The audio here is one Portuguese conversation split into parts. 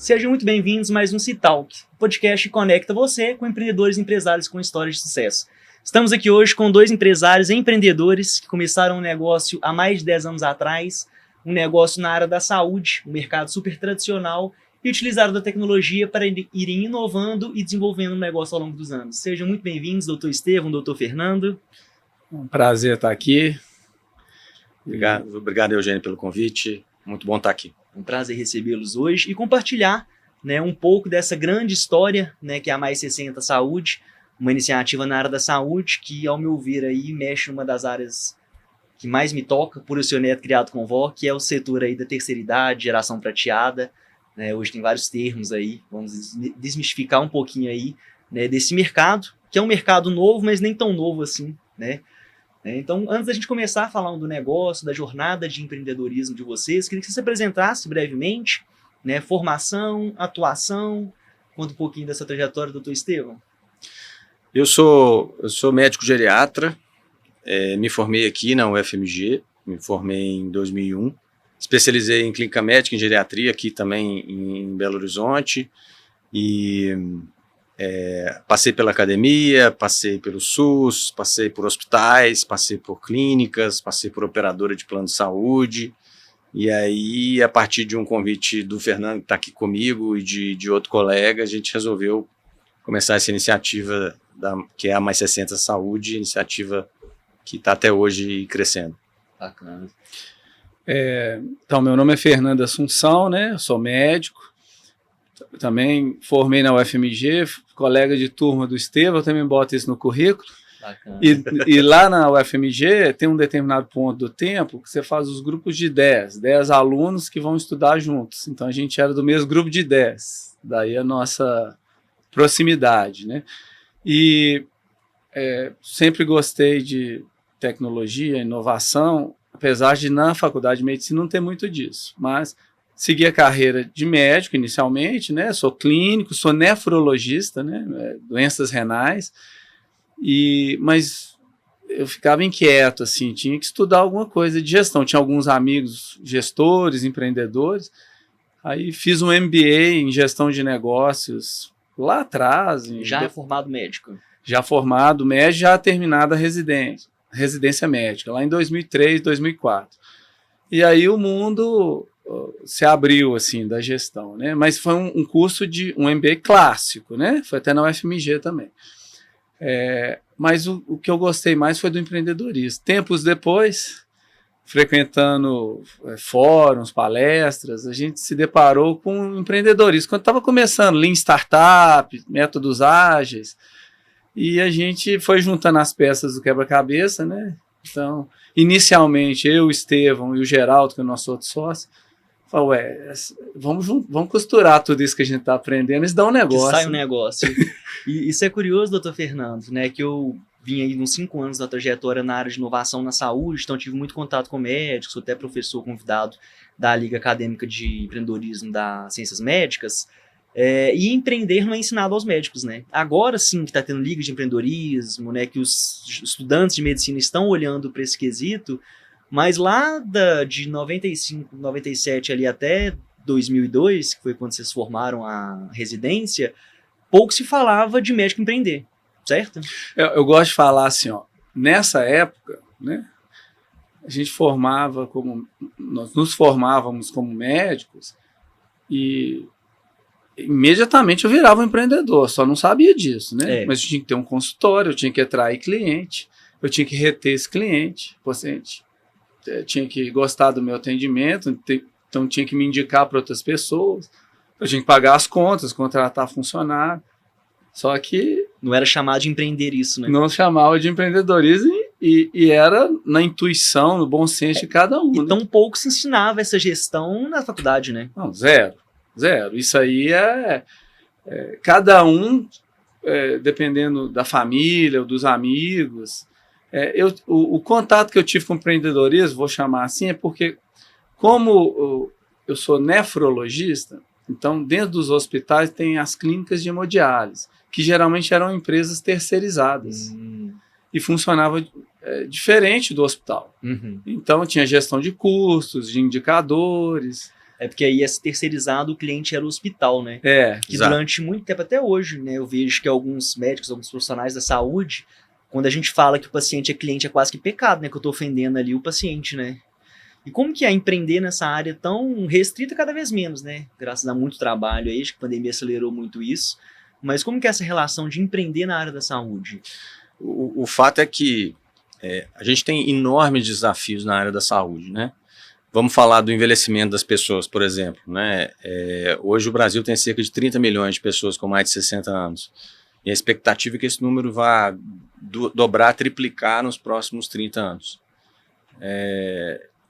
Sejam muito bem-vindos a mais um C-Talk, o podcast que conecta você com empreendedores e empresários com histórias de sucesso. Estamos aqui hoje com dois empresários e empreendedores que começaram um negócio há mais de 10 anos atrás, um negócio na área da saúde, um mercado super tradicional, e utilizaram da tecnologia para irem inovando e desenvolvendo um negócio ao longo dos anos. Sejam muito bem-vindos, doutor Estevão, doutor Fernando. Um prazer estar aqui. Obrigado, Eugênio, pelo convite. Muito bom estar aqui. Um prazer recebê-los hoje e compartilhar, um pouco dessa grande história, que é a Mais 60 Saúde, uma iniciativa na área da saúde que, ao meu ver, aí, mexe numa das áreas que mais me toca, por eu ser neto criado com vó, que é o setor aí da terceira idade, geração prateada. Hoje tem vários termos aí, vamos desmistificar um pouquinho aí, desse mercado, que é um mercado novo, mas nem tão novo assim, Então, antes da gente começar falando do negócio, da jornada de empreendedorismo de vocês, queria que você se apresentasse brevemente, formação, atuação, conta um pouquinho dessa trajetória, doutor Estevão. Eu sou médico geriatra, me formei aqui na UFMG, me formei em 2001, especializei em clínica médica, em geriatria, aqui também em Belo Horizonte, e passei pela academia, passei pelo SUS, passei por hospitais, passei por clínicas, passei por operadora de plano de saúde, e aí, a partir de um convite do Fernando, que está aqui comigo, e de outro colega, a gente resolveu começar essa iniciativa, que é a Mais 60 Saúde, iniciativa que está até hoje crescendo. Bacana. Então, meu nome é Fernando Assunção, eu sou médico, também formei na UFMG, colega de turma do Estevão, eu também boto isso no currículo. Bacana. E lá na UFMG tem um determinado ponto do tempo que você faz os grupos de 10 alunos que vão estudar juntos. Então a gente era do mesmo grupo de 10, daí a nossa proximidade, E sempre gostei de tecnologia, inovação, apesar de na faculdade de medicina não ter muito disso, mas segui a carreira de médico inicialmente, sou clínico, sou nefrologista, doenças renais, mas eu ficava inquieto, assim, tinha que estudar alguma coisa de gestão, tinha alguns amigos gestores, empreendedores, aí fiz um MBA em gestão de negócios lá atrás. Já é formado médico? Já formado médico, já terminada a residência médica, lá em 2003, 2004. E aí o mundo se abriu, assim, da gestão, Mas foi um curso de um MBA clássico, Foi até na UFMG também. Mas o que eu gostei mais foi do empreendedorismo. Tempos depois, frequentando fóruns, palestras, a gente se deparou com empreendedorismo. Quando estava começando, Lean Startup, métodos ágeis, e a gente foi juntando as peças do quebra-cabeça, Então, inicialmente, eu, o Estevão e o Geraldo, que é o nosso outro sócio, vamos costurar tudo isso que a gente está aprendendo e dar um negócio. Que sai um negócio. E isso é curioso, doutor Fernando, que eu vim aí uns 5 anos da trajetória na área de inovação na saúde, então tive muito contato com médicos, sou até professor convidado da Liga Acadêmica de Empreendedorismo das Ciências Médicas, e empreender não é ensinado aos médicos, Agora sim que está tendo liga de empreendedorismo, que os estudantes de medicina estão olhando para esse quesito, mas lá de 95, 97 ali até 2002, que foi quando vocês formaram a residência, pouco se falava de médico empreender, certo? Eu gosto de falar assim, nessa época, a gente nós nos formávamos como médicos e imediatamente eu virava um empreendedor, só não sabia disso, Mas eu tinha que ter um consultório, eu tinha que atrair cliente, eu tinha que reter esse cliente, paciente. Tinha que gostar do meu atendimento, então tinha que me indicar para outras pessoas, eu tinha que pagar as contas, contratar funcionário, só que... Não era chamado de empreender isso, Não chamava de empreendedorismo e era na intuição, no bom senso de cada um. E tão pouco se ensinava essa gestão na faculdade, Não, zero. Isso aí cada um, dependendo da família ou dos amigos... o contato que eu tive com o empreendedorismo, vou chamar assim, é porque, como eu sou nefrologista, então dentro dos hospitais tem as clínicas de hemodiálise, que geralmente eram empresas terceirizadas e funcionava diferente do hospital. Então tinha gestão de custos, de indicadores. É porque aí, esse terceirizado, o cliente era o hospital, né? Que exato. durante muito tempo, até hoje, né, eu vejo que alguns médicos, alguns profissionais da saúde, quando a gente fala que o paciente é cliente, é quase que pecado, né? Que eu tô ofendendo ali o paciente, né? E como que é empreender nessa área tão restrita cada vez menos, né? Graças a muito trabalho aí, acho que a pandemia acelerou muito isso. Mas como que é essa relação de empreender na área da saúde? O fato é que a gente tem enormes desafios na área da saúde, né? Vamos falar do envelhecimento das pessoas, por exemplo, né? Hoje o Brasil tem cerca de 30 milhões de pessoas com mais de 60 anos. E a expectativa é que esse número vá dobrar, triplicar nos próximos 30 anos.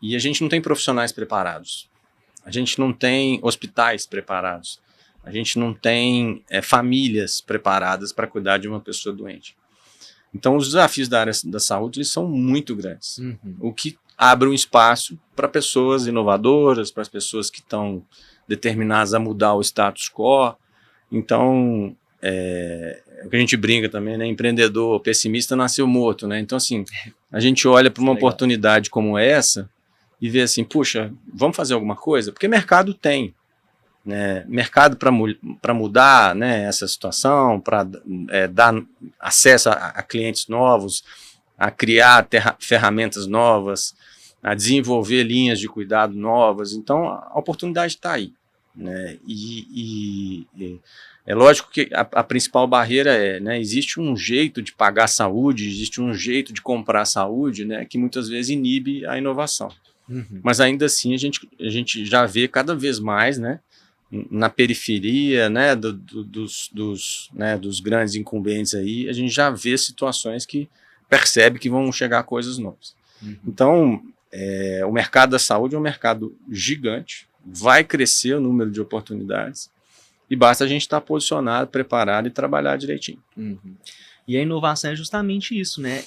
E a gente não tem profissionais preparados. A gente não tem hospitais preparados. A gente não tem famílias preparadas para cuidar de uma pessoa doente. Então, os desafios da área da saúde eles são muito grandes. O que abre um espaço para pessoas inovadoras, para as pessoas que estão determinadas a mudar o status quo. Então, o que a gente brinca também, né? Empreendedor pessimista nasceu morto, né? Então, assim, a gente olha para uma oportunidade como essa e vê assim, puxa, vamos fazer alguma coisa? Porque mercado tem. Né, mercado para mudar, né, essa situação, para dar acesso a clientes novos, a criar ferramentas novas, a desenvolver linhas de cuidado novas. Então, a oportunidade está aí. Né, e é lógico que a principal barreira né, existe um jeito de pagar saúde, existe um jeito de comprar saúde, né, que muitas vezes inibe a inovação. Mas ainda assim a gente já vê cada vez mais, né, na periferia, né, dos grandes incumbentes aí, a gente já vê situações que percebe que vão chegar coisas novas. Então, o mercado da saúde é um mercado gigante, vai crescer o número de oportunidades e basta a gente estar posicionado, preparado e trabalhar direitinho. E a inovação é justamente isso, né?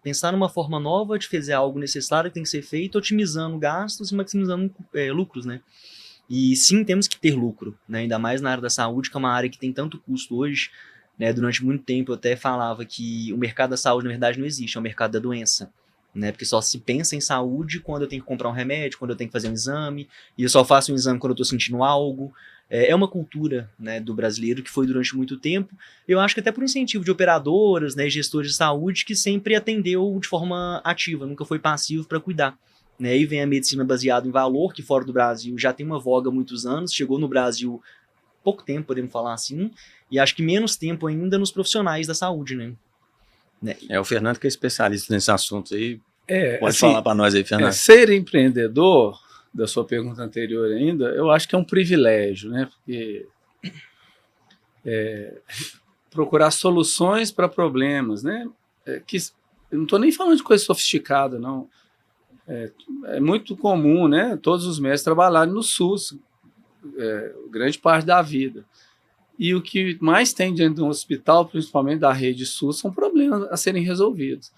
Pensar numa forma nova de fazer algo necessário que tem que ser feito, otimizando gastos e maximizando lucros, né? E sim, temos que ter lucro, né? Ainda mais na área da saúde, que é uma área que tem tanto custo hoje. Né? Durante muito tempo eu até falava que o mercado da saúde, na verdade, não existe, é o mercado da doença. Né? Porque só se pensa em saúde quando eu tenho que comprar um remédio, quando eu tenho que fazer um exame, e eu só faço um exame quando eu estou sentindo algo. É uma cultura, né, do brasileiro que foi durante muito tempo. Eu acho que até por incentivo de operadoras, né, gestores de saúde, que sempre atendeu de forma ativa, nunca foi passivo para cuidar. Né, aí vem a medicina baseada em valor, que fora do Brasil já tem uma voga há muitos anos, chegou no Brasil pouco tempo, podemos falar assim, e acho que menos tempo ainda nos profissionais da saúde, né? O Fernando que é especialista nesse assunto aí, pode assim, falar para nós aí, Fernando. Ser empreendedor, da sua pergunta anterior ainda, eu acho que é um privilégio, né? Porque procurar soluções para problemas, né? Que eu não estou nem falando de coisa sofisticada, não. É muito comum, né? Todos os médicos trabalharem no SUS, grande parte da vida. E o que mais tem dentro de um hospital, principalmente da rede SUS, são problemas a serem resolvidos.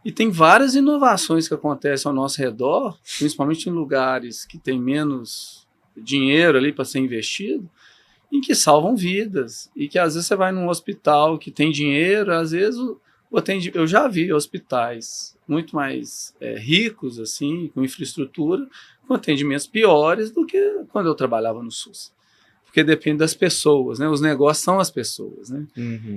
E tem várias inovações que acontecem ao nosso redor, principalmente em lugares que tem menos dinheiro ali para ser investido, em que salvam vidas. E que às vezes você vai num hospital que tem dinheiro, às vezes eu já vi hospitais muito mais ricos, assim, com infraestrutura, com atendimentos piores do que quando eu trabalhava no SUS. Porque depende das pessoas, né? Os negócios são as pessoas, né?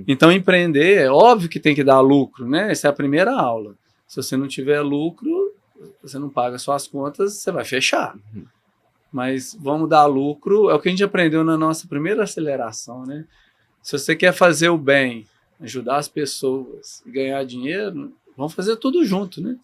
Então, empreender, é óbvio que tem que dar lucro, né? Essa é a primeira aula. Se você não tiver lucro, você não paga suas contas, você vai fechar. Mas vamos dar lucro, é o que a gente aprendeu na nossa primeira aceleração, né? Se você quer fazer o bem, ajudar as pessoas e ganhar dinheiro, vamos fazer tudo junto, né?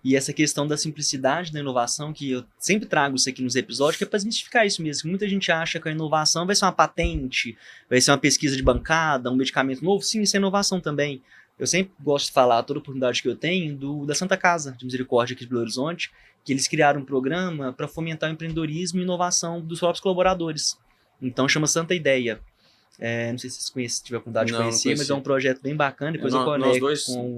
E essa questão da simplicidade da inovação, que eu sempre trago isso aqui nos episódios, que é para desmistificar isso mesmo. Muita gente acha que a inovação vai ser uma patente, vai ser uma pesquisa de bancada, um medicamento novo. Sim, isso é inovação também. Eu sempre gosto de falar, toda oportunidade que eu tenho, da Santa Casa de Misericórdia aqui de Belo Horizonte, que eles criaram um programa para fomentar o empreendedorismo e inovação dos próprios colaboradores. Então chama Santa Ideia. Não sei se vocês conhecem, tiver oportunidade de conhecer, mas é um projeto bem bacana. Depois eu conecto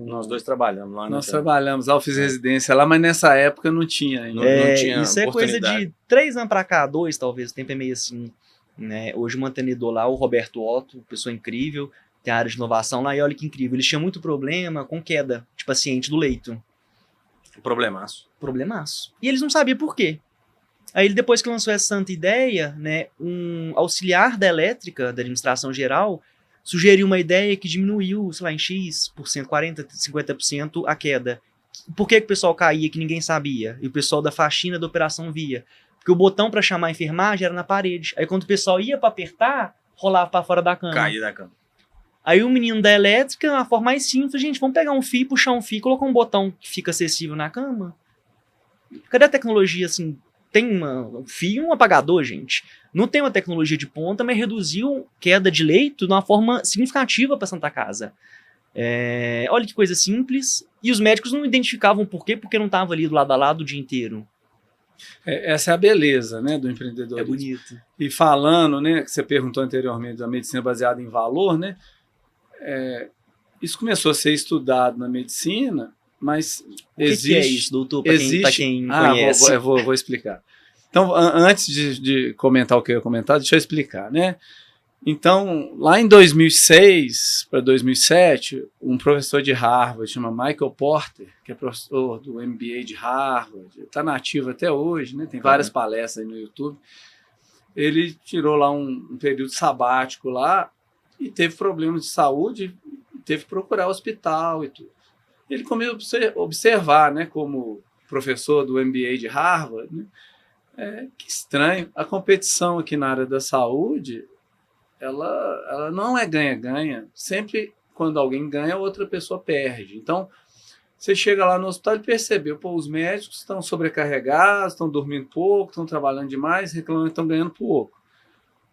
nós dois trabalhamos lá. Nós trabalhamos lá, eu fiz residência lá, mas nessa época não tinha ainda. Não tinha isso é coisa de 3 anos para cá, 2 talvez, o tempo é meio assim. Né? Hoje o mantenedor lá, o Roberto Otto, pessoa incrível, tem a área de inovação lá, e olha que incrível, eles tinham muito problema com queda de paciente do leito. Problemaço. E eles não sabiam por quê. Aí ele, depois que lançou essa santa ideia, né, um auxiliar da elétrica, da administração geral, sugeriu uma ideia que diminuiu, sei lá, em X%, 40%, 50% a queda. Por que o pessoal caía que ninguém sabia? E o pessoal da faxina da operação via? Porque o botão para chamar a enfermagem era na parede. Aí quando o pessoal ia para apertar, rolava para fora da cama. Cair da cama. Aí o menino da elétrica, a forma mais simples, gente, vamos pegar um fio, puxar um fio, colocar um botão que fica acessível na cama. Cadê a tecnologia, assim? Tem um fio e um apagador, gente. Não tem uma tecnologia de ponta, mas reduziu queda de leito de uma forma significativa para Santa Casa. Olha que coisa simples. E os médicos não identificavam por quê, porque não estavam ali do lado a lado o dia inteiro. Essa é a beleza, né, do empreendedorismo. É bonito. E falando, né, que você perguntou anteriormente da medicina baseada em valor, né, isso começou a ser estudado na medicina, mas O que é isso, doutor, para quem conhece? Vou explicar. Então, antes de comentar o que eu ia comentar, deixa eu explicar, né? Então, lá em 2006 para 2007, um professor de Harvard, chama Michael Porter, que é professor do MBA de Harvard, está nativo até hoje, né? Tem várias palestras aí no YouTube. Ele tirou lá um período sabático lá e teve problemas de saúde, teve que procurar hospital e tudo. Ele começou a observar, né, como professor do MBA de Harvard, né, que estranho, a competição aqui na área da saúde, ela não é ganha-ganha. Sempre quando alguém ganha, outra pessoa perde. Então, você chega lá no hospital e percebeu, os médicos estão sobrecarregados, estão dormindo pouco, estão trabalhando demais, reclamando que estão ganhando pouco.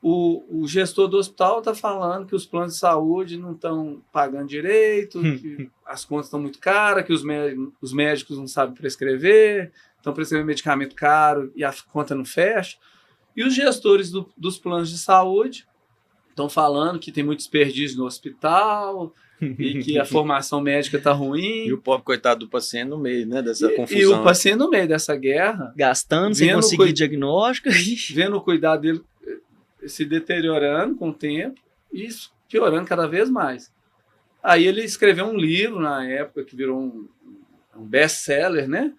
O gestor do hospital está falando que os planos de saúde não estão pagando direito, que as contas estão muito caras, que os médicos não sabem prescrever, estão prescrevendo medicamento caro e a conta não fecha. E os gestores dos planos de saúde estão falando que tem muito desperdício no hospital e que a formação médica está ruim. E o pobre coitado do paciente no meio, né, dessa confusão. E o paciente no meio dessa guerra. Gastando, sem conseguir diagnóstico. Vendo o cuidado dele se deteriorando com o tempo e isso piorando cada vez mais. Aí ele escreveu um livro na época que virou um best-seller, né?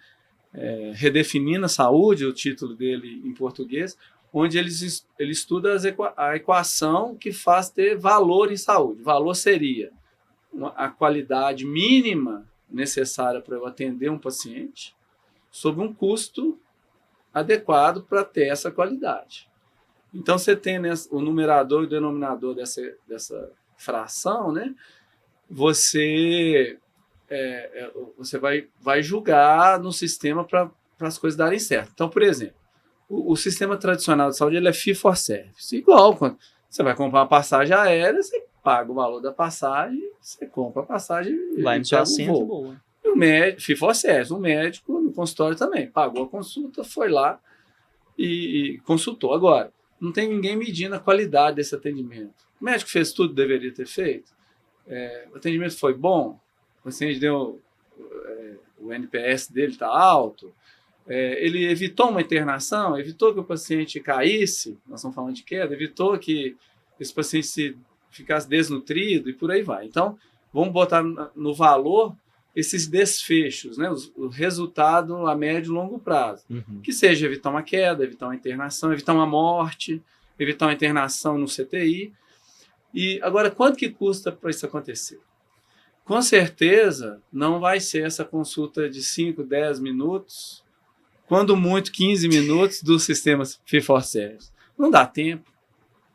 Redefinindo a Saúde, o título dele em português, onde ele estuda a equação que faz ter valor em saúde. Valor seria a qualidade mínima necessária para eu atender um paciente sob um custo adequado para ter essa qualidade. Então, você tem, né, o numerador e o denominador dessa fração, né? Você vai julgar no sistema para as coisas darem certo. Então, por exemplo, o sistema tradicional de saúde ele é fee for service. Igual, quando você vai comprar uma passagem aérea, você paga o valor da passagem, você compra a passagem e vai no seu assento, boa. E o médico, fee for service, o médico no consultório também pagou a consulta, foi lá e consultou. Agora, não tem ninguém medindo a qualidade desse atendimento. O médico fez tudo que deveria ter feito. O atendimento foi bom. O paciente deu... o NPS dele está alto. Ele evitou uma internação, evitou que o paciente caísse, nós estamos falando de queda, evitou que esse paciente ficasse desnutrido e por aí vai. Então, vamos botar no valor esses desfechos, né? O resultado a médio e longo prazo. Que seja evitar uma queda, evitar uma internação, evitar uma morte, evitar uma internação no CTI. E agora, quanto que custa para isso acontecer? Com certeza, não vai ser essa consulta de 5, 10 minutos, quando muito 15 minutos do sistema fee for service. Não dá tempo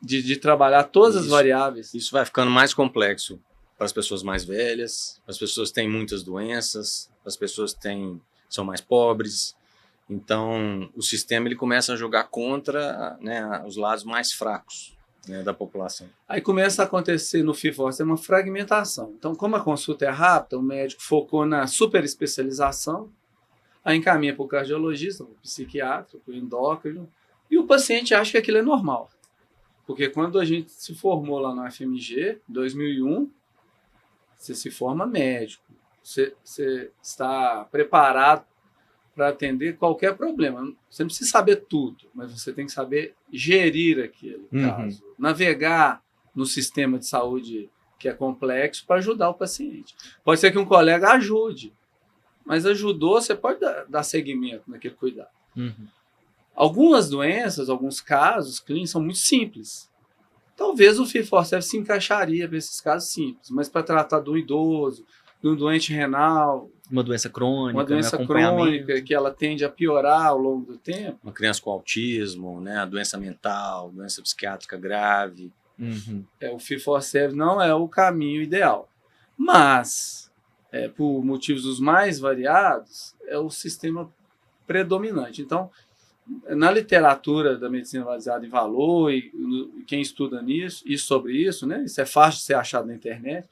de trabalhar todas as variáveis. Isso vai ficando mais complexo para as pessoas mais velhas, para as pessoas que têm muitas doenças, para as pessoas que são mais pobres. Então, o sistema ele começa a jogar contra, né, os lados mais fracos, né, da população. Aí começa a acontecer no fee for service uma fragmentação. Então, como a consulta é rápida, o médico focou na super especialização, aí encaminha para o cardiologista, para o psiquiatra, para o endócrino, e o paciente acha que aquilo é normal. Porque quando a gente se formou lá no FMG, em 2001, você se forma médico, você está preparado para atender qualquer problema. Você não precisa saber tudo, mas você tem que saber gerir aquele caso, navegar no sistema de saúde que é complexo para ajudar o paciente. Pode ser que um colega ajude, mas ajudou, você pode dar seguimento naquele cuidado. Algumas doenças, alguns casos clínicos são muito simples. Talvez o Fee-for-Service se encaixaria para esses casos simples, mas para tratar de um idoso, de um doente renal, Uma doença crônica, uma doença crônica que ela tende a piorar ao longo do tempo. Uma criança com autismo, né, a doença mental, doença psiquiátrica grave. Uhum. O Fee-for-Service não é o caminho ideal. Mas, por motivos os mais variados, é o sistema predominante. Então, na literatura da medicina baseada em valor, e quem estuda nisso e sobre isso, né, isso é fácil de ser achado na internet,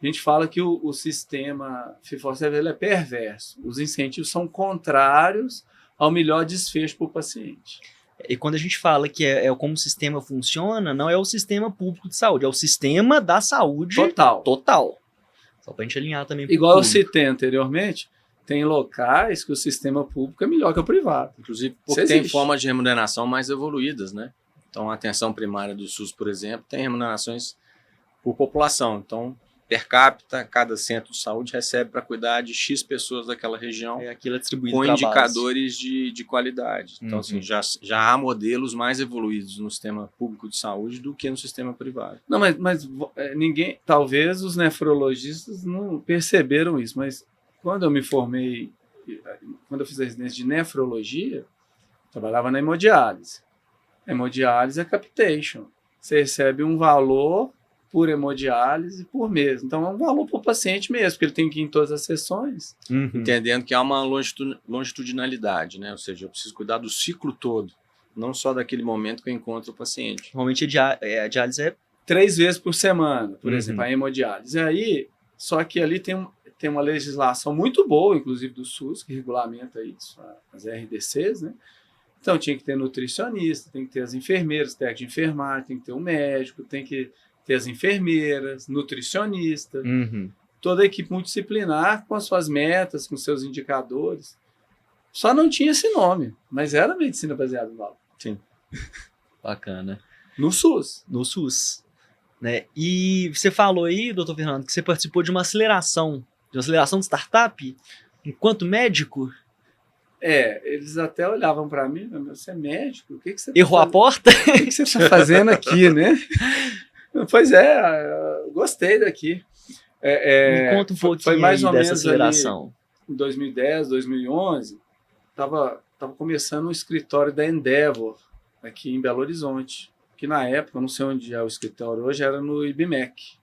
a gente fala que o sistema Fee-for-Service ele é perverso. Os incentivos são contrários ao melhor desfecho para o paciente. E quando a gente fala que é como o sistema funciona, não é o sistema público de saúde, é o sistema da saúde total. Só para a gente alinhar também. Igual eu citei anteriormente, tem locais que o sistema público é melhor que o privado. Inclusive porque tem formas de remuneração mais evoluídas, né? Então a atenção primária do SUS, por exemplo, tem remunerações por população. Então, per capita, cada centro de saúde recebe para cuidar de X pessoas daquela região, aquilo é distribuído com indicadores de qualidade. Então, assim, já há modelos mais evoluídos no sistema público de saúde do que no sistema privado. Não, mas ninguém, talvez os nefrologistas não perceberam isso, mas quando eu me formei, quando eu fiz a residência de nefrologia, trabalhava na hemodiálise. Hemodiálise é capitation. Você recebe um valor por hemodiálise por mês. Então, é um valor para o paciente mesmo, porque ele tem que ir em todas as sessões. Entendendo que há uma longitudinalidade, né? Ou seja, eu preciso cuidar do ciclo todo, não só daquele momento que eu encontro o paciente. Normalmente a diálise é 3 vezes por semana, por exemplo, a hemodiálise. E aí, só que ali tem uma legislação muito boa, inclusive do SUS, que regulamenta isso, as RDCs, né? Então, tinha que ter nutricionista, tem que ter as enfermeiras, técnico de enfermagem, tem que ter um médico, tem que ter as enfermeiras, nutricionista, toda a equipe multidisciplinar com as suas metas, com seus indicadores. Só não tinha esse nome, mas era medicina baseada em valor. Sim. Bacana. No SUS. No SUS. Né? E você falou aí, doutor Fernando, que você participou de uma aceleração de startup enquanto médico. Eles até olhavam para mim, você é médico? O que você errou a porta? O que você está fazendo aqui, né? Pois eu gostei daqui. Me conta um pouquinho foi mais ou dessa menos aceleração. Ali, em 2010, 2011, estava começando um escritório da Endeavor, aqui em Belo Horizonte, que na época, eu não sei onde é o escritório hoje, era no IBMEC.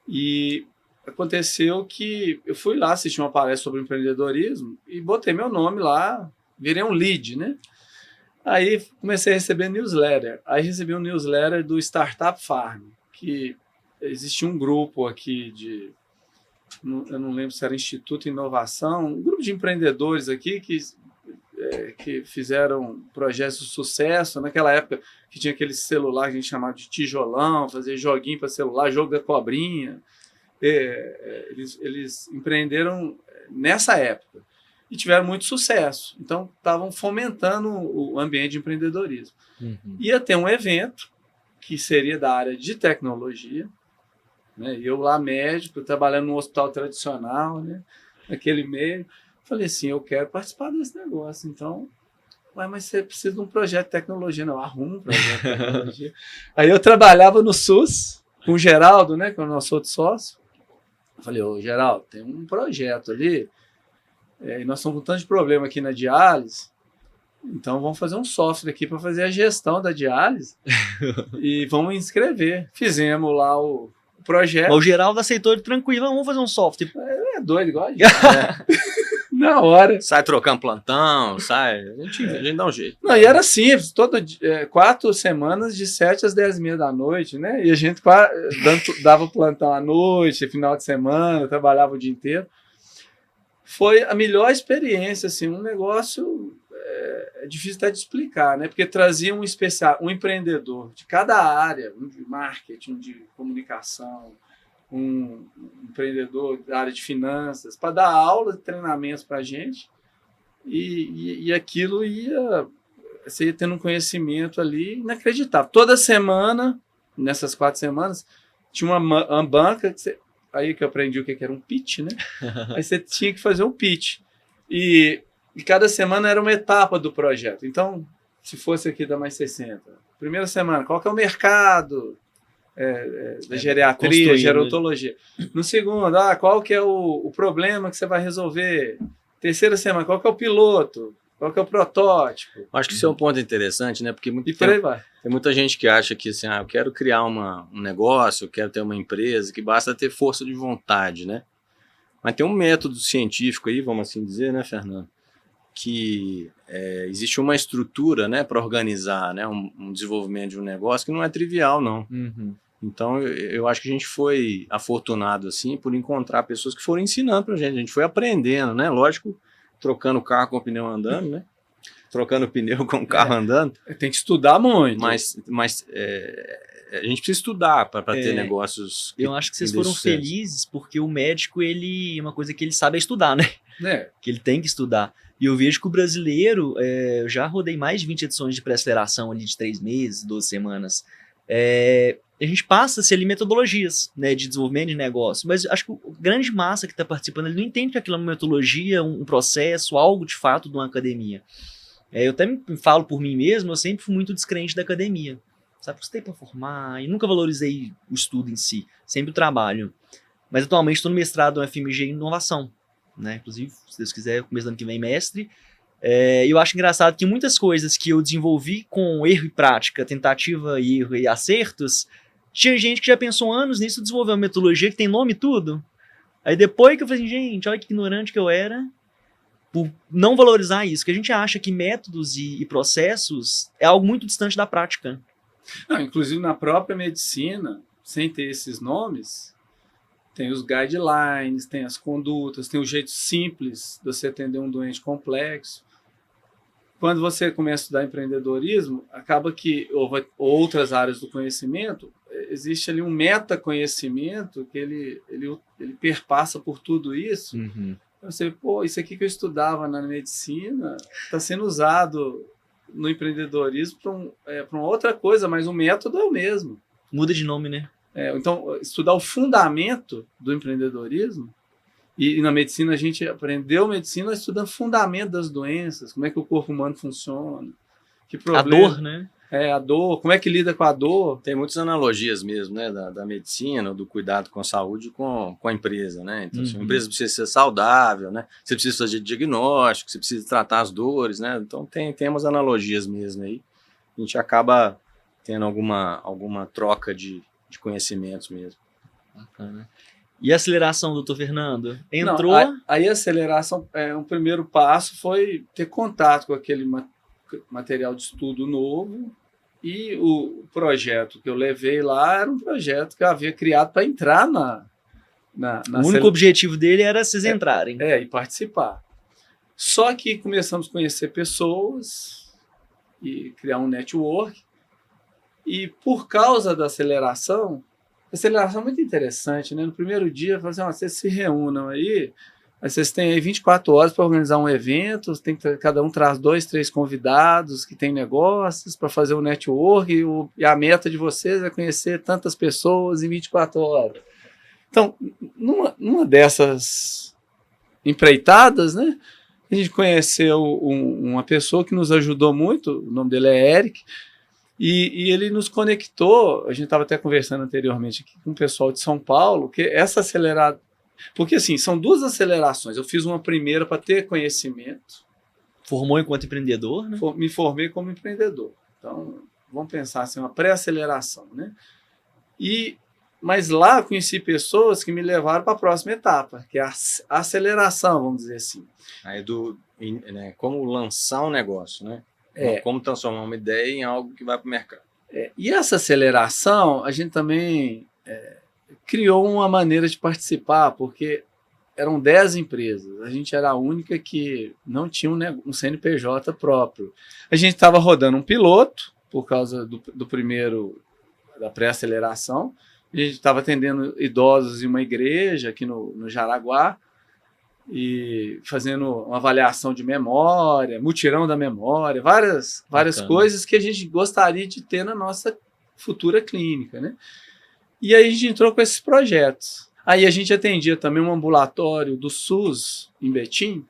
E aconteceu que eu fui lá assistir uma palestra sobre empreendedorismo e botei meu nome lá, virei um lead, né? Aí comecei a receber newsletter. Aí recebi um newsletter do Startup Farm, que existia um grupo aqui eu não lembro se era Instituto de Inovação, um grupo de empreendedores aqui que fizeram projetos de sucesso. Naquela época que tinha aquele celular que a gente chamava de tijolão, fazer joguinho para celular, jogo da cobrinha. Eles empreenderam nessa época e tiveram muito sucesso. Então, estavam fomentando o ambiente de empreendedorismo. Ia ter um evento que seria da área de tecnologia, né? Eu lá, médico, trabalhando num hospital tradicional, né? Naquele meio. Falei assim, eu quero participar desse negócio. Então, mas você precisa de um projeto de tecnologia. Não, arruma um projeto de tecnologia. Aí eu trabalhava no SUS, com o Geraldo, né? Que é o nosso outro sócio. Eu falei, Geraldo, tem um projeto ali, e nós estamos com tanto de problema aqui na diálise, então vamos fazer um software aqui para fazer a gestão da diálise e vamos inscrever. Fizemos lá o projeto. O Geraldo aceitou de tranquilo, vamos fazer um software. É doido, igual a gente. Na hora. Sai trocando plantão, sai. A gente dá um jeito. Não, e era simples, 4 semanas de 7 às 10h30 da noite, né? E a gente dava plantão à noite, final de semana, trabalhava o dia inteiro. Foi a melhor experiência, assim, um negócio difícil até de explicar, né? Porque trazia um empreendedor de cada área, um de marketing, um de comunicação, um empreendedor da área de finanças, para dar aula de treinamentos para a gente, e aquilo você ia tendo um conhecimento ali inacreditável. Toda semana, nessas 4 semanas, tinha uma banca, aí que eu aprendi o que era um pitch, né? Aí você tinha que fazer um pitch. E E cada semana era uma etapa do projeto. Então, se fosse aqui da Mais 60, primeira semana, qual que é o mercado da geriatria, gerontologia? No segundo, qual que é o problema que você vai resolver? Terceira semana, qual que é o piloto? Qual que é o protótipo? Acho que isso é um ponto interessante, né? Porque tem muita gente que acha que assim, eu quero criar um negócio, eu quero ter uma empresa, que basta ter força de vontade, né? Mas tem um método científico aí, vamos assim dizer, né, Fernando? Que existe uma estrutura, né, para organizar, né, um desenvolvimento de um negócio que não é trivial, não. Uhum. Então, eu acho que a gente foi afortunado, assim, por encontrar pessoas que foram ensinando pra gente. A gente foi aprendendo, né? Lógico, trocando o carro com o pneu andando, né? Trocando o pneu com o carro andando. Tem que estudar muito. Mas a gente precisa estudar para ter negócios. Eu acho que vocês foram felizes porque o médico, uma coisa que ele sabe é estudar, né? Que ele tem que estudar. E eu vejo que o brasileiro, eu já rodei mais de 20 edições de pré-aceleração ali de 3 meses, 12 semanas. A gente passa-se ali metodologias, né, de desenvolvimento de negócio, mas acho que a grande massa que está participando, ele não entende que aquilo é uma metodologia, um processo, algo de fato de uma academia. Eu até me falo por mim mesmo, eu sempre fui muito descrente da academia. Sabe, custei para formar e nunca valorizei o estudo em si, sempre o trabalho. Mas atualmente estou no mestrado no FMG em inovação, né? Inclusive, se Deus quiser, começo do ano que vem, mestre. Eu acho engraçado que muitas coisas que eu desenvolvi com erro e prática, tentativa e erro e acertos, tinha gente que já pensou anos nisso, desenvolveu uma metodologia que tem nome e tudo. Aí depois que eu falei assim, gente, olha que ignorante que eu era, por não valorizar isso, que a gente acha que métodos e processos é algo muito distante da prática. Não, inclusive na própria medicina, sem ter esses nomes, tem os guidelines, tem as condutas, tem o jeito simples de você atender um doente complexo. Quando você começa a estudar empreendedorismo, acaba que outras áreas do conhecimento, existe ali um metaconhecimento que ele perpassa por tudo isso. Uhum. Você, isso aqui que eu estudava na medicina está sendo usado no empreendedorismo para uma outra coisa, mas o método é o mesmo. Muda de nome, né? Então, estudar o fundamento do empreendedorismo, e na medicina a gente aprendeu medicina estudando o fundamento das doenças, como é que o corpo humano funciona, que problema, a dor, né? A dor, como é que lida com a dor. Tem muitas analogias mesmo, né, da medicina, do cuidado com a saúde com a empresa, né? Então, a empresa precisa ser saudável, né? Você precisa fazer diagnóstico, você precisa tratar as dores, né? Então, tem umas analogias mesmo aí. A gente acaba tendo alguma troca de conhecimentos mesmo. Bacana. E a aceleração, doutor Fernando? Entrou? Aí a aceleração, um primeiro passo foi ter contato com aquele material de estudo novo, e o projeto que eu levei lá era um projeto que eu havia criado para entrar na o único objetivo dele era vocês entrarem. E participar. Só que começamos a conhecer pessoas e criar um network, e por causa da aceleração é muito interessante, né? No primeiro dia, eu falei assim, vocês se reúnam aí, vocês têm aí 24 horas para organizar um evento, cada um traz 2, 3 convidados que têm negócios para fazer o network, e a meta de vocês é conhecer tantas pessoas em 24 horas. Então, numa dessas empreitadas, né, a gente conheceu uma pessoa que nos ajudou muito, o nome dele é Eric, e ele nos conectou. A gente estava até conversando anteriormente aqui com o pessoal de São Paulo, que essa acelerada, porque assim, são 2 acelerações. Eu fiz uma primeira para ter conhecimento. Formou enquanto empreendedor, né? Me formei como empreendedor. Então, vamos pensar assim, uma pré-aceleração, né? Mas lá eu conheci pessoas que me levaram para a próxima etapa, que é a aceleração, vamos dizer assim. Aí como lançar um negócio, né? Como transformar uma ideia em algo que vai para o mercado. E essa aceleração, a gente também criou uma maneira de participar, porque eram 10 empresas. A gente era a única que não tinha um CNPJ próprio. A gente estava rodando um piloto, por causa do primeiro, da pré-aceleração. A gente estava atendendo idosos em uma igreja aqui no Jaraguá, e fazendo uma avaliação de memória, mutirão da memória, várias coisas que a gente gostaria de ter na nossa futura clínica, né? E aí a gente entrou com esses projetos. Aí a gente atendia também um ambulatório do SUS em Betim,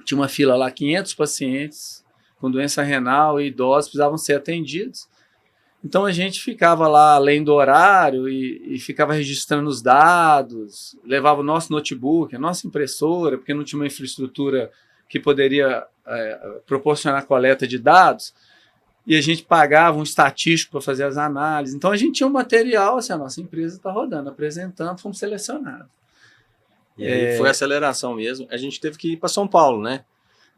tinha uma fila lá, 500 pacientes com doença renal e idosos precisavam ser atendidos. Então a gente ficava lá além do horário e ficava registrando os dados, levava o nosso notebook, a nossa impressora, porque não tinha uma infraestrutura que poderia proporcionar coleta de dados, e a gente pagava um estatístico para fazer as análises. Então a gente tinha um material, assim, a nossa empresa está rodando, apresentando, fomos selecionados. E aí foi aceleração mesmo. A gente teve que ir para São Paulo, né?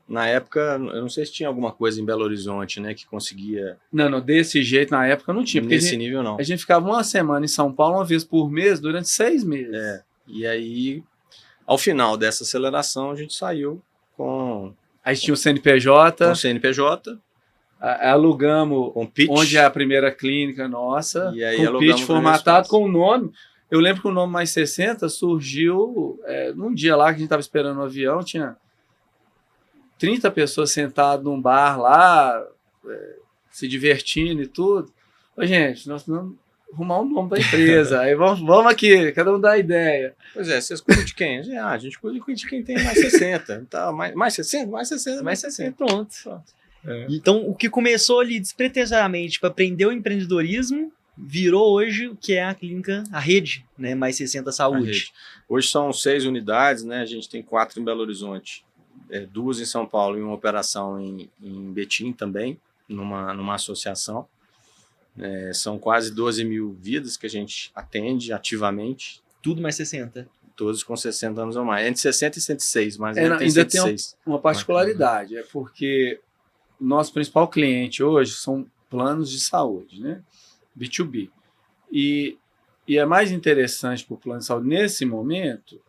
Na época, eu não sei se tinha alguma coisa em Belo Horizonte, né, que conseguia... Não, desse jeito na época não tinha. Nesse nível, não. A gente ficava uma semana em São Paulo, uma vez por mês, durante 6 meses. E aí, ao final dessa aceleração, a gente saiu com... Aí tinha o CNPJ. Com o CNPJ. Alugamos com pitch, onde é a primeira clínica nossa. E aí com o pitch formatado com o nome. Eu lembro que o nome Mais 60 surgiu num dia lá que a gente estava esperando o avião, tinha 30 pessoas sentadas num bar lá, se divertindo e tudo. Ô, gente, nós vamos arrumar um nome para a empresa. Aí vamos aqui, cada um dá a ideia. Pois é, vocês cuidam de quem? A gente cuida de quem tem mais 60. Tá, mais 60? Mais 60, mais 60. Pronto. Então, o que começou ali despretensiosamente para aprender o empreendedorismo virou hoje o que é a clínica, a rede, né, Mais 60 Saúde. Hoje são 6 unidades, né? A gente tem 4 em Belo Horizonte, 2 em São Paulo e uma operação em Betim também, numa associação. São quase 12 mil vidas que a gente atende ativamente. Tudo mais 60. Todos com 60 anos ou mais. Entre 60 e 106, mas ainda tem 106. Tem uma particularidade, é porque o nosso principal cliente hoje são planos de saúde, né? B2B. E é mais interessante para o plano de saúde, nesse momento,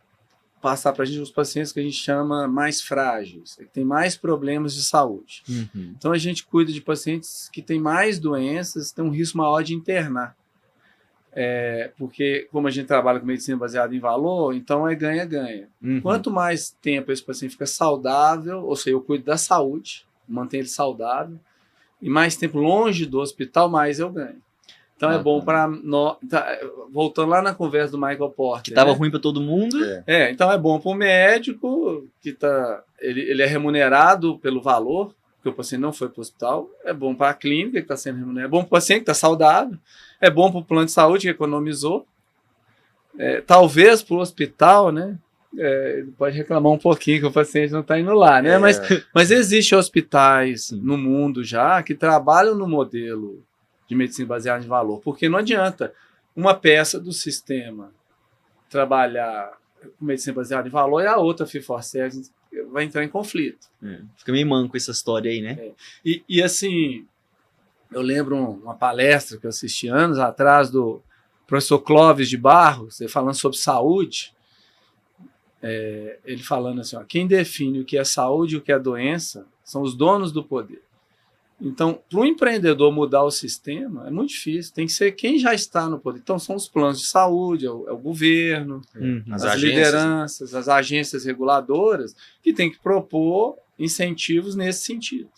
passar para a gente os pacientes que a gente chama mais frágeis, que tem mais problemas de saúde. Uhum. Então, a gente cuida de pacientes que têm mais doenças, têm um risco maior de internar. Porque, como a gente trabalha com medicina baseada em valor, então é ganha-ganha. Uhum. Quanto mais tempo esse paciente fica saudável, ou seja, eu cuido da saúde, mantenho ele saudável, e mais tempo longe do hospital, mais eu ganho. Então é bom para nós. Voltando lá na conversa do Michael Porter. Que estava ruim para todo mundo. Então é bom para o médico, que ele é remunerado pelo valor, porque o paciente não foi para o hospital. É bom para a clínica, que está sendo remunerado. É bom para o paciente, que está saudável. É bom para o plano de saúde, que economizou. Talvez para o hospital, né? Ele pode reclamar um pouquinho que o paciente não está indo lá, né? Mas existem hospitais no mundo já que trabalham no modelo de medicina baseada em valor, porque não adianta uma peça do sistema trabalhar com medicina baseada em valor e a outra fee for service vai entrar em conflito. Fica meio manco essa história aí, né? E assim, eu lembro uma palestra que eu assisti anos atrás do professor Clóvis de Barros, ele falando sobre saúde, ele falando assim, quem define o que é saúde e o que é doença são os donos do poder. Então, para o empreendedor mudar o sistema é muito difícil, tem que ser quem já está no poder. Então, são os planos de saúde, é o governo, as lideranças, as agências reguladoras, que tem que propor incentivos nesse sentido.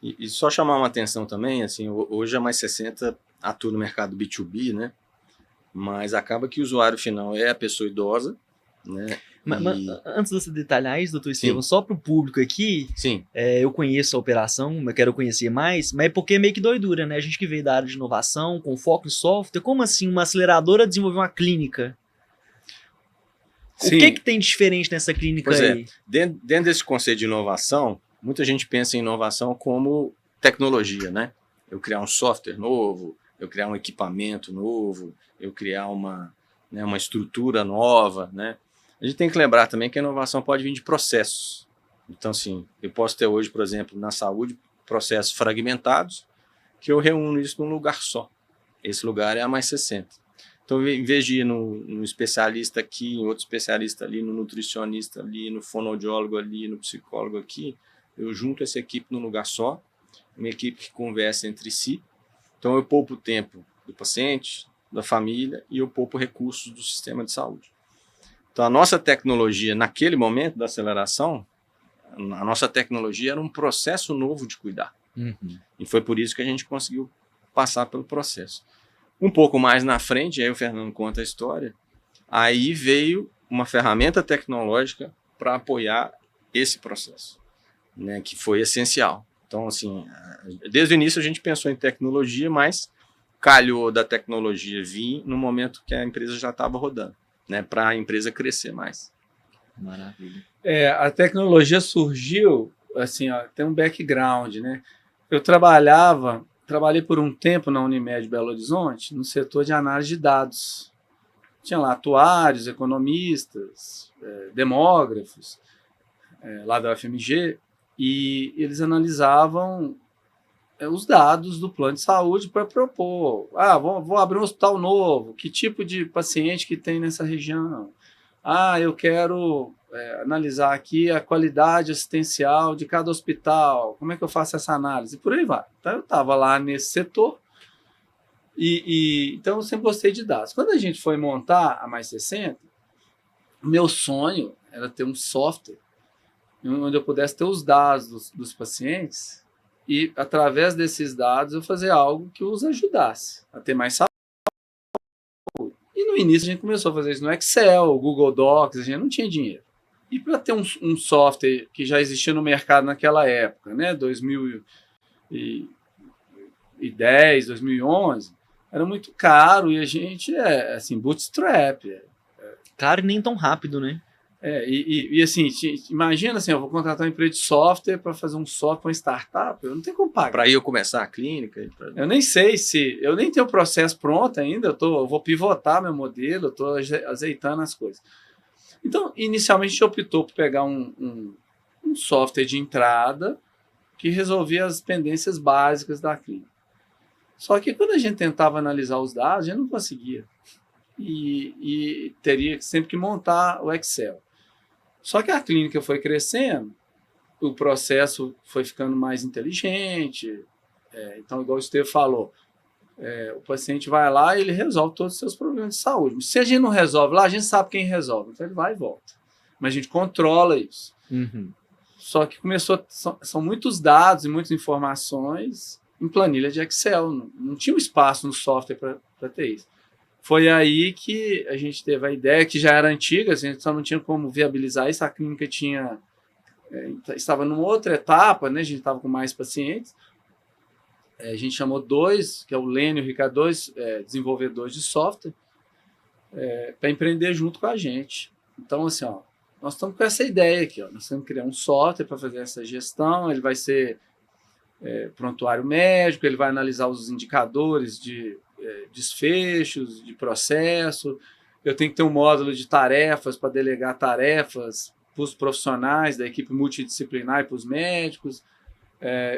E só chamar uma atenção também, assim, hoje a Mais 60 atua no mercado B2B, né? Mas acaba que o usuário final é a pessoa idosa, né? Mas antes de você detalhar isso, doutor Estevão, só para o público aqui, eu conheço a operação, eu quero conhecer mais, mas é porque é meio que doidura, né? A gente que veio da área de inovação, com foco em software, como assim uma aceleradora desenvolver uma clínica? Sim. O que tem de diferente nessa clínica aí? Dentro desse conceito de inovação, muita gente pensa em inovação como tecnologia, né? Eu criar um software novo, eu criar um equipamento novo, eu criar uma estrutura nova, né? A gente tem que lembrar também que a inovação pode vir de processos. Então, assim, eu posso ter hoje, por exemplo, na saúde, processos fragmentados, que eu reúno isso num lugar só. Esse lugar é a Mais 60. Então, em vez de ir no especialista aqui, em outro especialista ali, no nutricionista ali, no fonoaudiólogo ali, no psicólogo aqui, eu junto essa equipe num lugar só, uma equipe que conversa entre si. Então, eu poupo o tempo do paciente, da família, e eu poupo recursos do sistema de saúde. Então, a nossa tecnologia, naquele momento da aceleração, a nossa tecnologia era um processo novo de cuidar. E foi por isso que a gente conseguiu passar pelo processo. Um pouco mais na frente, aí o Fernando conta a história, aí veio uma ferramenta tecnológica para apoiar esse processo, né, que foi essencial. Então, assim, desde o início a gente pensou em tecnologia, mas calhou da tecnologia vir no momento que a empresa já estava rodando, né, para a empresa crescer mais. Maravilha. A tecnologia surgiu, assim, ó, tem um background, né? Eu trabalhei por um tempo na Unimed Belo Horizonte, no setor de análise de dados. Tinha lá atuários, economistas, demógrafos, lá da UFMG, e eles analisavam os dados do plano de saúde para propor. Vou abrir um hospital novo, que tipo de paciente que tem nessa região? Eu quero analisar aqui a qualidade assistencial de cada hospital, como é que eu faço essa análise? E por aí vai. Então, eu estava lá nesse setor, então eu sempre gostei de dados. Quando a gente foi montar a Mais 60, meu sonho era ter um software onde eu pudesse ter os dados dos pacientes e, através desses dados, eu fazer algo que os ajudasse a ter mais saúde. E no início a gente começou a fazer isso no Excel, Google Docs, a gente não tinha dinheiro. E para ter um software que já existia no mercado naquela época, né, 2010, 2011, era muito caro e a gente assim, bootstrap. Claro, e nem tão rápido, né? E assim, imagina assim, eu vou contratar uma empresa de software para fazer um software para uma startup, eu não tenho como pagar. Para eu começar a clínica? Eu nem sei eu nem tenho o processo pronto ainda, eu vou pivotar meu modelo, eu estou azeitando as coisas. Então, inicialmente a gente optou por pegar um software de entrada que resolvia as pendências básicas da clínica. Só que quando a gente tentava analisar os dados, a gente não conseguia. E teria sempre que montar o Excel. Só que a clínica foi crescendo, o processo foi ficando mais inteligente. Então, igual o Estevão falou, o paciente vai lá e ele resolve todos os seus problemas de saúde. Se a gente não resolve lá, a gente sabe quem resolve. Então, ele vai e volta. Mas a gente controla isso. Uhum. Só que são muitos dados e muitas informações em planilha de Excel. Não tinha um espaço no software para ter isso. Foi aí que a gente teve a ideia, que já era antiga, a gente só não tinha como viabilizar isso, a clínica estava numa outra etapa, né? A gente estava com mais pacientes. A gente chamou dois, que é o Lênio e o Ricardo, dois desenvolvedores de software, para empreender junto com a gente. Então, assim, nós estamos com essa ideia aqui, nós temos que criar um software para fazer essa gestão, ele vai ser prontuário médico, ele vai analisar os indicadores de desfechos, de processo, eu tenho que ter um módulo de tarefas para delegar tarefas para os profissionais da equipe multidisciplinar e para os médicos,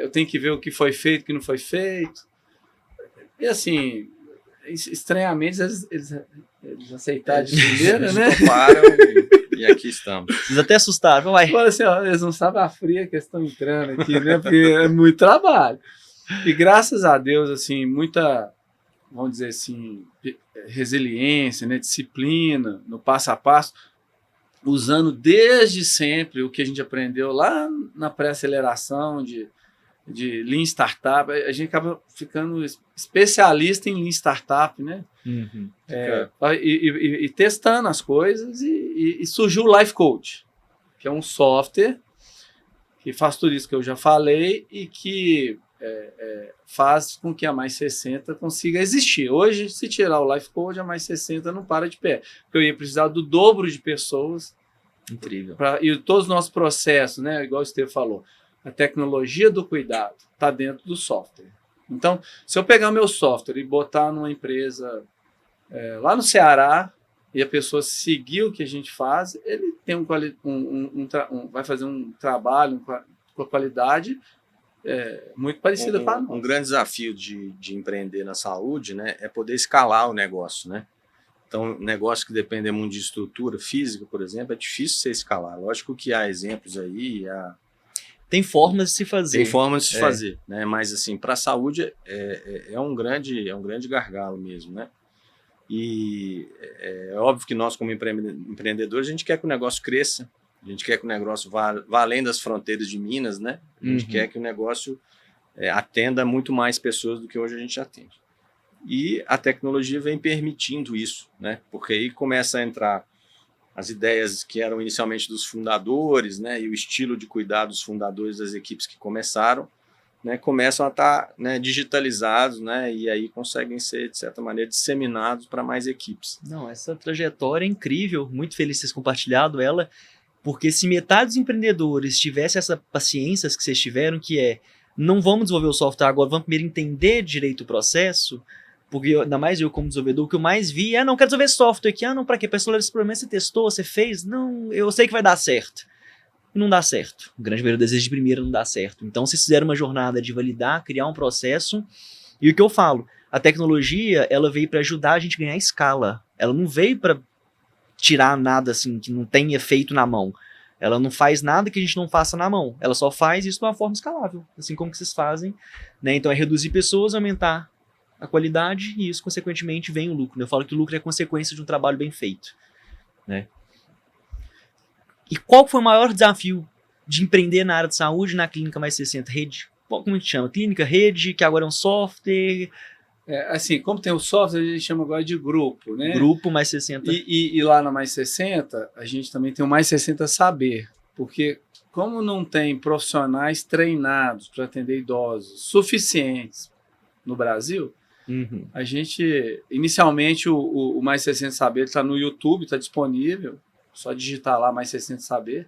eu tenho que ver o que foi feito e o que não foi feito. E assim, estranhamente, eles aceitaram de primeira, né? Eles toparam e aqui estamos. Eles até assustaram, vai. Agora, assim, eles não sabem a fria que eles estão entrando aqui, né? Porque é muito trabalho. E graças a Deus, assim, muita, vamos dizer assim, resiliência, né? Disciplina, no passo a passo, usando desde sempre o que a gente aprendeu lá na pré-aceleração de Lean Startup. A gente acaba ficando especialista em Lean Startup, né? Uhum. E testando as coisas e surgiu o Life Coach, que é um software que faz tudo isso que eu já falei e que faz com que a Mais 60 consiga existir. Hoje, se tirar o Life Coach, a Mais 60 não para de pé, porque eu ia precisar do dobro de pessoas. Incrível. E todos os nossos processos, né, igual o Estevão falou, a tecnologia do cuidado está dentro do software. Então, se eu pegar o meu software e botar numa empresa lá no Ceará e a pessoa seguir o que a gente faz, ele tem vai fazer um trabalho com a qualidade muito parecida com a nossa. Um grande desafio de empreender na saúde, né, é poder escalar o negócio, né? Então, negócio que depende muito de estrutura física, por exemplo, é difícil você escalar. Lógico que há exemplos aí, tem formas de se fazer. Tem formas de se fazer, né? Mas assim, para a saúde é um grande gargalo mesmo, né? E é óbvio que nós, como empreendedores, a gente quer que o negócio cresça, a gente quer que o negócio vá além das fronteiras de Minas, né? A gente quer que o negócio atenda muito mais pessoas do que hoje a gente atende. E a tecnologia vem permitindo isso, né? Porque aí começa a entrar as ideias que eram inicialmente dos fundadores, né, e o estilo de cuidar dos fundadores das equipes que começaram, né, começam a estar, né, digitalizados, né, e aí conseguem ser, de certa maneira, disseminados para mais equipes. Não, essa trajetória é incrível, muito feliz de vocês compartilhado ela, porque se metade dos empreendedores tivesse essa paciência que vocês tiveram, que é, não vamos desenvolver o software agora, vamos primeiro entender direito o processo, porque ainda mais eu como desenvolvedor, o que eu mais vi é, não, quero desenvolver software aqui, não, para quê? Para resolver esse problema, você testou, você fez? Não, eu sei que vai dar certo. Não dá certo. O grande maioria das vezes de primeira não dá certo. Então, vocês fizeram uma jornada de validar, criar um processo, e o que eu falo, a tecnologia, ela veio para ajudar a gente a ganhar escala. Ela não veio para tirar nada assim que não tem efeito na mão. Ela não faz nada que a gente não faça na mão. Ela só faz isso de uma forma escalável, assim como que vocês fazem, né? Então é reduzir pessoas, aumentar a qualidade e isso, consequentemente, vem o lucro. Eu falo que o lucro é consequência de um trabalho bem feito, né? E qual foi o maior desafio de empreender na área de saúde na Clínica Mais 60 Rede? Como a gente chama? Clínica Rede, que agora é um software. Assim, como tem o software, a gente chama agora de grupo, né? Grupo Mais 60. E lá na Mais 60, a gente também tem o Mais 60 Saber, porque como não tem profissionais treinados para atender idosos suficientes no Brasil, a gente, inicialmente, o Mais 60 Saber está no YouTube, está disponível, só digitar lá Mais 60 Saber.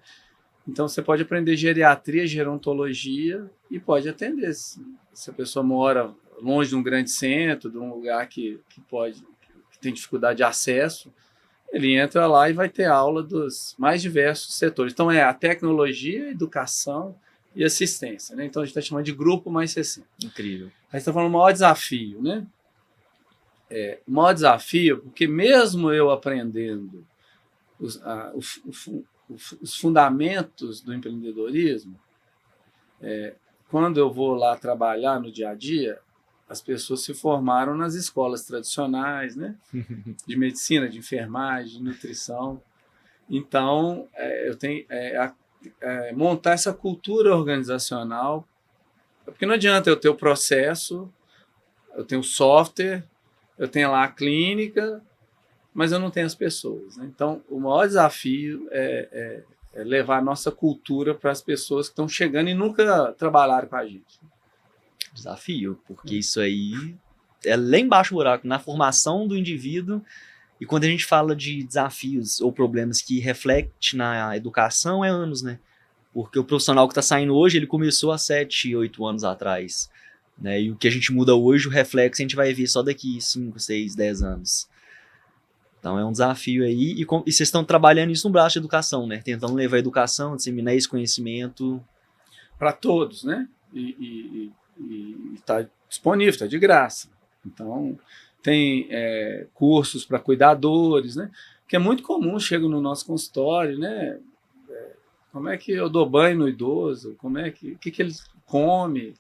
Então, você pode aprender geriatria, gerontologia e pode atender. Se a pessoa mora longe de um grande centro, de um lugar que tem dificuldade de acesso, ele entra lá e vai ter aula dos mais diversos setores. Então, é a tecnologia, educação e assistência, né? Então, a gente está chamando de Grupo Mais 60. Incrível. Aí você está falando o maior desafio, né? O maior desafio, porque mesmo eu aprendendo os fundamentos do empreendedorismo, quando eu vou lá trabalhar no dia a dia, as pessoas se formaram nas escolas tradicionais, né? De medicina, de enfermagem, de nutrição. Então, eu tenho montar essa cultura organizacional, porque não adianta eu ter o processo, eu tenho o software, eu tenho lá a clínica, mas eu não tenho as pessoas, né? Então, o maior desafio é levar a nossa cultura para as pessoas que estão chegando e nunca trabalharam com a gente. Desafio, porque isso aí é lá embaixo o buraco, na formação do indivíduo. E quando a gente fala de desafios ou problemas que refletem na educação, é anos, né? Porque o profissional que está saindo hoje, ele começou há 7, 8 anos atrás, né? E o que a gente muda hoje, o reflexo, a gente vai ver só daqui 5, 6, 10 anos. Então é um desafio aí, e vocês estão trabalhando isso no braço de educação, né? Tentando levar a educação, disseminar esse conhecimento. Para todos, né? E está disponível, está de graça. Então, tem cursos para cuidadores, né? Que é muito comum, chego no nosso consultório, né? Como é que eu dou banho no idoso? Como é que ele come?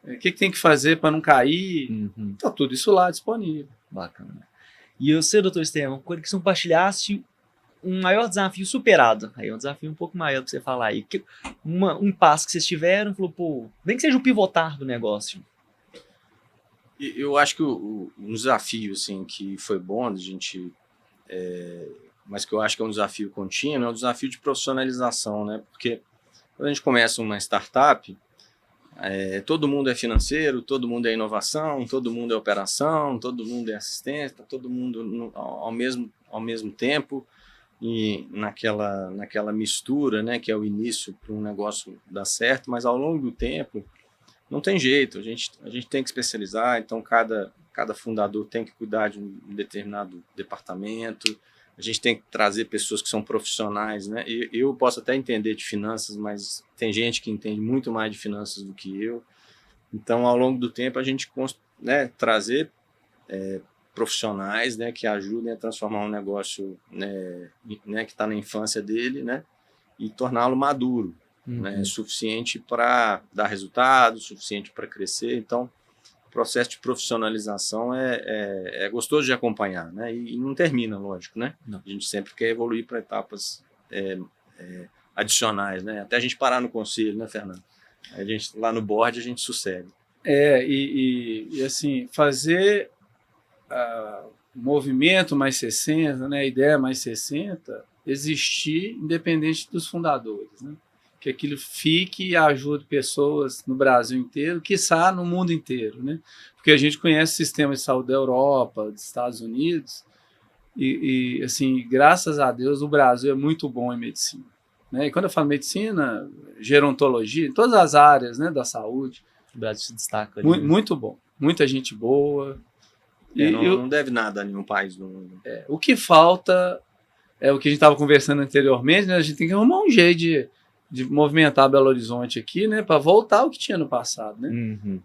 O que tem que fazer para não cair? Está tudo isso lá disponível. Bacana. E eu sei, doutor Estevam, queria que você compartilhasse um maior desafio superado. Aí é um desafio um pouco maior para você falar aí. Um passo que vocês tiveram, falou, pô, nem que seja o pivotar do negócio. Eu acho que um desafio assim, que foi bom da gente, mas que eu acho que é um desafio contínuo, é um desafio de profissionalização, né? Porque quando a gente começa uma startup, todo mundo é financeiro, todo mundo é inovação, todo mundo é operação, todo mundo é assistência, todo mundo ao mesmo tempo, e naquela mistura, né, que é o início para um negócio dar certo, mas ao longo do tempo não tem jeito, a gente tem que especializar, então cada fundador tem que cuidar de um determinado departamento, a gente tem que trazer pessoas que são profissionais, né? Eu posso até entender de finanças, mas tem gente que entende muito mais de finanças do que eu. Então, ao longo do tempo, a gente trazer profissionais, né, que ajudem a transformar um negócio, né, que está na infância dele, né, e torná-lo maduro, né, suficiente para dar resultado, suficiente para crescer. Então, o processo de profissionalização é gostoso de acompanhar, né? E não termina, lógico, né? Não. A gente sempre quer evoluir para etapas adicionais, né? Até a gente parar no conselho, né, Fernando? A gente, lá no board a gente sucede. E assim, fazer movimento mais 60, né, a ideia mais 60, existir independente dos fundadores, né? Que aquilo fique e ajude pessoas no Brasil inteiro, quiçá no mundo inteiro, né? Porque a gente conhece o sistema de saúde da Europa, dos Estados Unidos, e assim, graças a Deus, o Brasil é muito bom em medicina, né? E quando eu falo medicina, gerontologia, em todas as áreas, né, da saúde, O Brasil se destaca ali, né? muito bom, muita gente boa. Não deve nada a nenhum país do mundo. O que falta é o que a gente estava conversando anteriormente, né? A gente tem que arrumar um jeito de movimentar Belo Horizonte aqui, né, para voltar ao que tinha no passado, né? Uhum.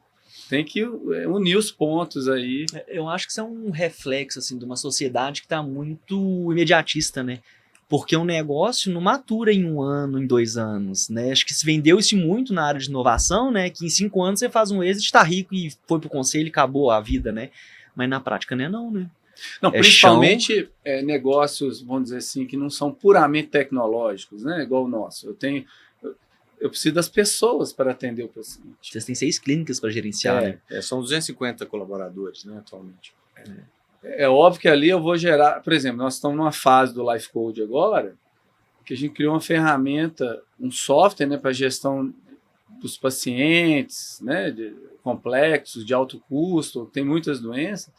Tem que unir os pontos aí. Eu acho que isso é um reflexo assim, de uma sociedade que está muito imediatista, né? Porque um negócio não matura em 1 ano, em 2 anos, né? Acho que se vendeu isso muito na área de inovação, né? Que em 5 anos você faz um êxito, está rico e foi pro conselho e acabou a vida, né? Mas na prática não, né? Não, É principalmente negócios, vamos dizer assim, que não são puramente tecnológicos, né? Igual o nosso. Eu preciso das pessoas para atender o paciente. Vocês têm 6 clínicas para gerenciar, né? São 250 colaboradores, né, atualmente. É óbvio que ali eu vou gerar, por exemplo, nós estamos numa fase do Life Code agora, que a gente criou uma ferramenta, um software, né, para gestão dos pacientes, né, complexos, de alto custo, tem muitas doenças.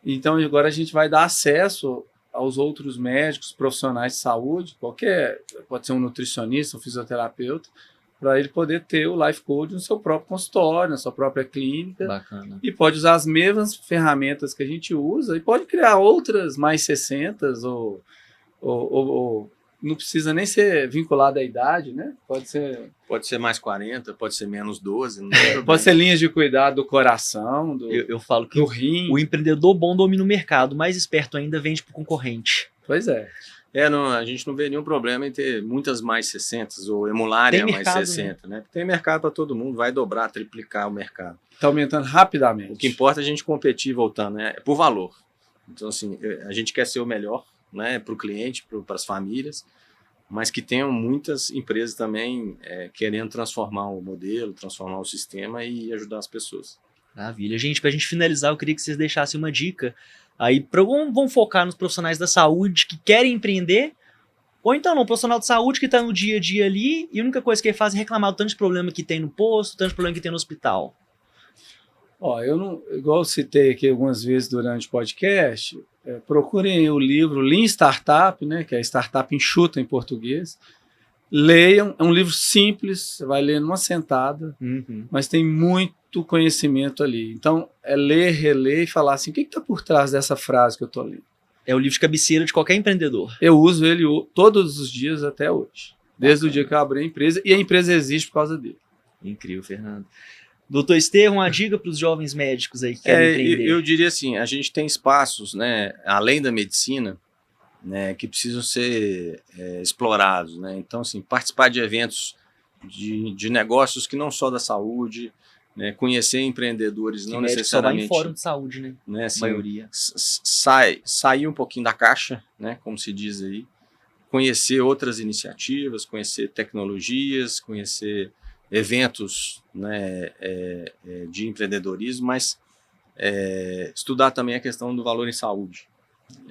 Então agora a gente vai dar acesso aos outros médicos, profissionais de saúde, pode ser um nutricionista, um fisioterapeuta, para ele poder ter o Life Code no seu próprio consultório, na sua própria clínica. Bacana. E pode usar as mesmas ferramentas que a gente usa e pode criar outras mais 60 ou não precisa nem ser vinculado à idade, né? Pode ser mais 40, pode ser menos 12. Não tem problema. pode ser linhas de cuidado do coração, Eu falo que do rim. o empreendedor bom domina o mercado, o mais esperto ainda vende para o concorrente. Pois é. A gente não vê nenhum problema em ter muitas mais 60 ou emularem a mais mercado, 60, né? Tem mercado para todo mundo, vai dobrar, triplicar o mercado. Está aumentando rapidamente. O que importa é a gente competir voltando, né? É por valor. Então, assim, a gente quer ser o melhor, né, para o cliente, para as famílias, mas que tenham muitas empresas também querendo transformar o modelo, transformar o sistema e ajudar as pessoas. Maravilha. Gente, para a gente finalizar, eu queria que vocês deixassem uma dica aí, vamos focar nos profissionais da saúde que querem empreender, ou então não, um profissional de saúde que está no dia a dia ali e a única coisa que ele faz é reclamar do tanto de problema que tem no posto, tanto de problema que tem no hospital. Eu não, igual eu citei aqui algumas vezes durante o podcast, procurem o livro Lean Startup, né, que é Startup Enxuta em português. Leiam, é um livro simples, você vai ler numa sentada, mas tem muito conhecimento ali. Então, é ler, reler e falar assim, o que está por trás dessa frase que eu estou lendo? É o livro de cabeceira de qualquer empreendedor. Eu uso ele todos os dias até hoje, desde o dia que eu abri a empresa, e a empresa existe por causa dele. Incrível, Fernando. Doutor Estevão, uma dica para os jovens médicos aí que querem empreender. Eu diria assim, a gente tem espaços, né, além da medicina, né, que precisam ser explorados, né? Então, assim, participar de eventos de negócios que não só da saúde, né, conhecer empreendedores, não necessariamente só vai em fórum de saúde, né? Assim, a maioria. Sair um pouquinho da caixa, né, como se diz aí, conhecer outras iniciativas, conhecer tecnologias, conhecer eventos, né, de empreendedorismo, mas estudar também a questão do valor em saúde.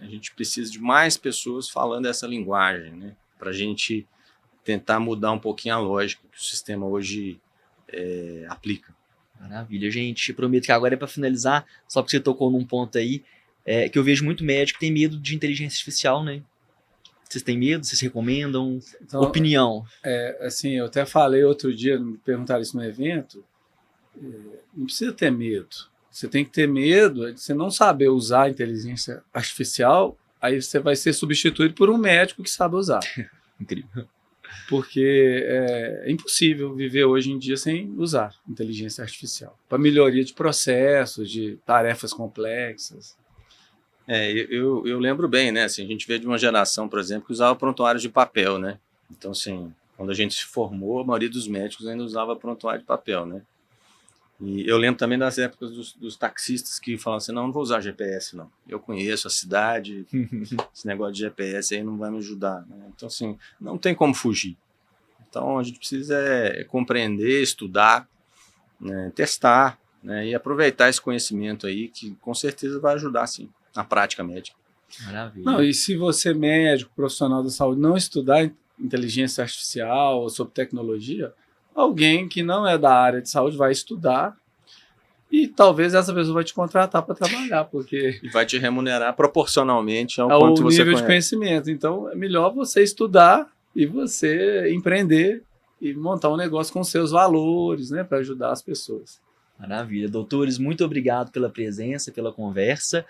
A gente precisa de mais pessoas falando essa linguagem, né, para a gente tentar mudar um pouquinho a lógica que o sistema hoje aplica. Maravilha, gente. Eu prometo que agora é para finalizar, só porque você tocou num ponto aí, que eu vejo muito médico que tem medo de inteligência artificial, né? Vocês têm medo? Vocês recomendam? Então, opinião? Assim, eu até falei outro dia, me perguntaram isso no evento, não precisa ter medo. Você tem que ter medo de você não saber usar a inteligência artificial, aí você vai ser substituído por um médico que sabe usar. Incrível. Porque é impossível viver hoje em dia sem usar inteligência artificial. Para melhoria de processos, de tarefas complexas. Eu lembro bem, né? Assim, a gente veio de uma geração, por exemplo, que usava prontuários de papel, né? Então, assim, quando a gente se formou, a maioria dos médicos ainda usava prontuário de papel, né? E eu lembro também das épocas dos taxistas que falavam assim, não vou usar GPS, não. Eu conheço a cidade, esse negócio de GPS aí não vai me ajudar, né? Então, assim, não tem como fugir. Então, a gente precisa compreender, estudar, né, testar, né, e aproveitar esse conhecimento aí, que com certeza vai ajudar, sim. na prática médica. Maravilha. Não, e se você, médico, profissional da saúde, não estudar inteligência artificial ou sobre tecnologia, alguém que não é da área de saúde vai estudar e talvez essa pessoa vai te contratar para trabalhar, porque E vai te remunerar proporcionalmente ao é o quanto você nível de conhece. conhecimento. Então, é melhor você estudar e você empreender e montar um negócio com seus valores, né, para ajudar as pessoas. Maravilha. Doutores, muito obrigado pela presença, pela conversa.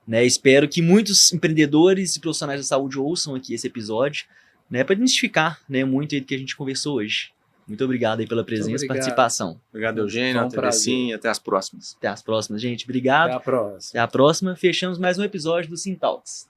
Né, espero que muitos empreendedores e profissionais da saúde ouçam aqui esse episódio, né, para desmistificar, né, muito aí do que a gente conversou hoje. Muito obrigado aí pela presença e obrigado. participação. Obrigado, Eugênio. Foi um Até prazer. sim, até as próximas. Até as próximas, gente. Obrigado. Até a próxima. Até a próxima. Fechamos mais um episódio do Sim Talks.